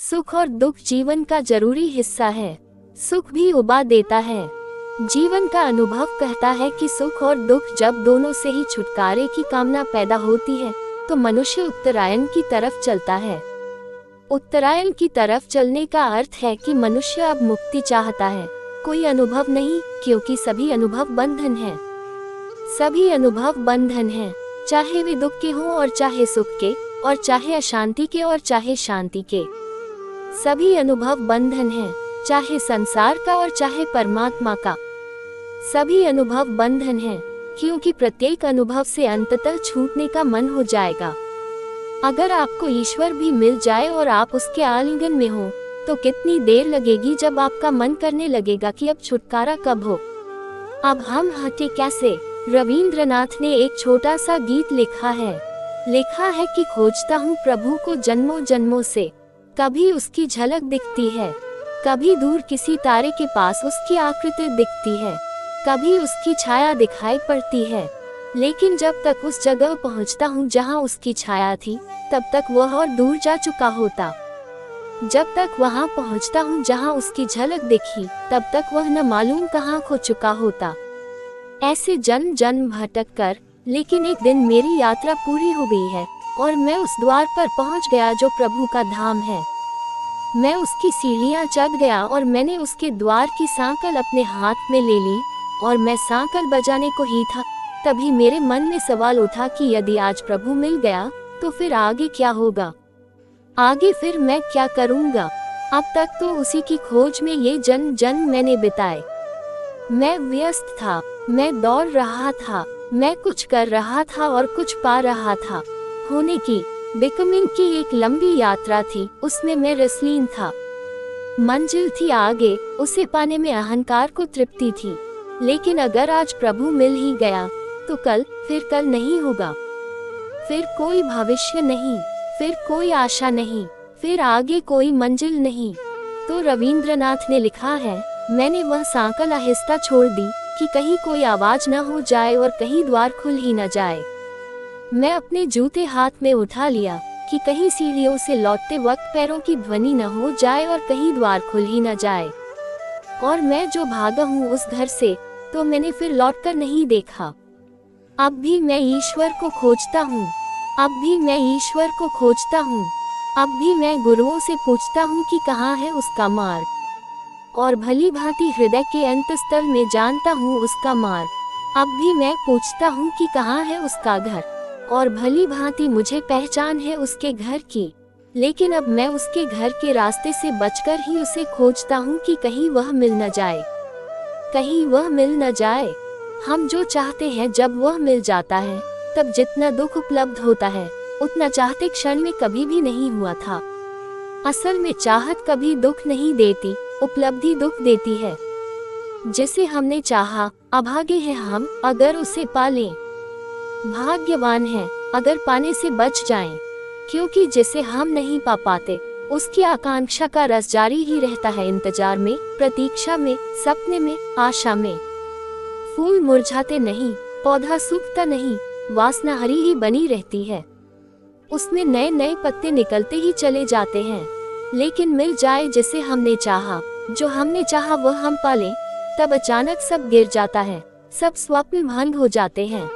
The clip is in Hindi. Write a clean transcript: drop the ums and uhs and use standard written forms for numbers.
सुख और दुख जीवन का जरूरी हिस्सा है। सुख भी उबा देता है। जीवन का अनुभव कहता है कि सुख और दुख जब दोनों से ही छुटकारे की कामना पैदा होती है तो मनुष्य उत्तरायण की तरफ चलता है। उत्तरायण की तरफ चलने का अर्थ है कि मनुष्य अब मुक्ति चाहता है, कोई अनुभव नहीं, क्योंकि सभी अनुभव बंधन हैं। सभी अनुभव बंधन हैं, चाहे वे दुख के हों और चाहे सुख के, और चाहे अशांति के और चाहे शांति के। सभी अनुभव बंधन हैं, चाहे संसार का और चाहे परमात्मा का। सभी अनुभव बंधन हैं, क्योंकि प्रत्येक अनुभव से अंततः छूटने का मन हो जाएगा। अगर आपको ईश्वर भी मिल जाए और आप उसके आलिंगन में हो, तो कितनी देर लगेगी जब आपका मन करने लगेगा कि अब छुटकारा कब हो। अब हम हटे कैसे। रविंद्रनाथ ने एक छोटा सा गीत लिखा है कि खोजता हूँ प्रभु को जन्मों जन्मों से, कभी उसकी झलक दिखती है, कभी दूर किसी तारे के पास उसकी आकृति दिखती है, कभी उसकी छाया दिखाई पड़ती है। लेकिन जब तक उस जगह पहुंचता हूँ जहाँ उसकी छाया थी, तब तक वह और दूर जा चुका होता। जब तक वहाँ पहुँचता हूँ जहाँ उसकी झलक दिखी, तब तक वह न मालूम कहाँ खो चुका होता। ऐसे जन्म जन्म भटक कर, लेकिन एक दिन मेरी यात्रा पूरी हो गई है और मैं उस द्वार पर पहुँच गया जो प्रभु का धाम है। मैं उसकी सीढ़ियाँ चढ़ गया और मैंने उसके द्वार की सांकल अपने हाथ में ले ली और मैं सांकल बजाने को ही था, तभी मेरे मन में सवाल उठा कि यदि आज प्रभु मिल गया तो फिर आगे क्या होगा। आगे फिर मैं क्या करूँगा। अब तक तो उसी की खोज में ये जन्म जन्म मैंने बिताए। मैं व्यस्त था, मैं दौड़ रहा था, मैं कुछ कर रहा था और कुछ पा रहा था। होने की, बिकमिंग की एक लंबी यात्रा थी, उसमें मैं रसलीन था। मंजिल थी आगे, उसे पाने में अहंकार को तृप्ति थी। लेकिन अगर आज प्रभु मिल ही गया तो कल, फिर कल नहीं होगा, फिर कोई भविष्य नहीं, फिर कोई आशा नहीं, फिर आगे कोई मंजिल नहीं। तो रविंद्रनाथ ने लिखा है, मैंने वह सांकल आहिस्ता छोड़ दी कि कहीं कोई आवाज न हो जाए और कहीं द्वार खुल ही न जाए। मैं अपने जूते हाथ में उठा लिया कि कहीं सीढ़ियों से लौटते वक्त पैरों की ध्वनि न हो जाए और कहीं द्वार खुल ही न जाए। और मैं जो भागा हूँ उस घर से, तो मैंने फिर लौटकर नहीं देखा। अब भी मैं ईश्वर को खोजता हूँ, अब भी मैं ईश्वर को खोजता हूँ, अब भी मैं गुरुओं से पूछता हूँ कि कहाँ है उसका मार्ग, और भली भांति हृदय के अंतस्थल में जानता हूँ उसका मार्ग। अब भी मैं पूछता हूँ कि कहाँ है उसका घर, और भली भांति मुझे पहचान है उसके घर की। लेकिन अब मैं उसके घर के रास्ते से बचकर ही उसे खोजता हूँ कि कहीं वह मिल न जाए, कहीं वह मिल न जाए। हम जो चाहते हैं जब वह मिल जाता है, तब जितना दुख उपलब्ध होता है उतना चाहते क्षण में कभी भी नहीं हुआ था। असल में चाहत कभी दुख नहीं देती, उपलब्धि दुख देती है। जिसे हमने चाहा, अभागे हैं हम अगर उसे पालें, भाग्यवान हैं अगर पाने से बच जाएं। क्योंकि जिसे हम नहीं पा पाते, उसकी आकांक्षा का रस जारी ही रहता है, इंतजार में, प्रतीक्षा में, सपने में, आशा में। फूल मुरझाते नहीं, पौधा सूखता नहीं, वासना हरी ही बनी रहती है, उसमें नए नए पत्ते निकलते ही चले जाते हैं। लेकिन मिल जाए जिसे हमने चाहा, जो हमने चाहा वह हम पालें, तब अचानक सब गिर जाता है, सब स्वप्न भंग हो जाते हैं।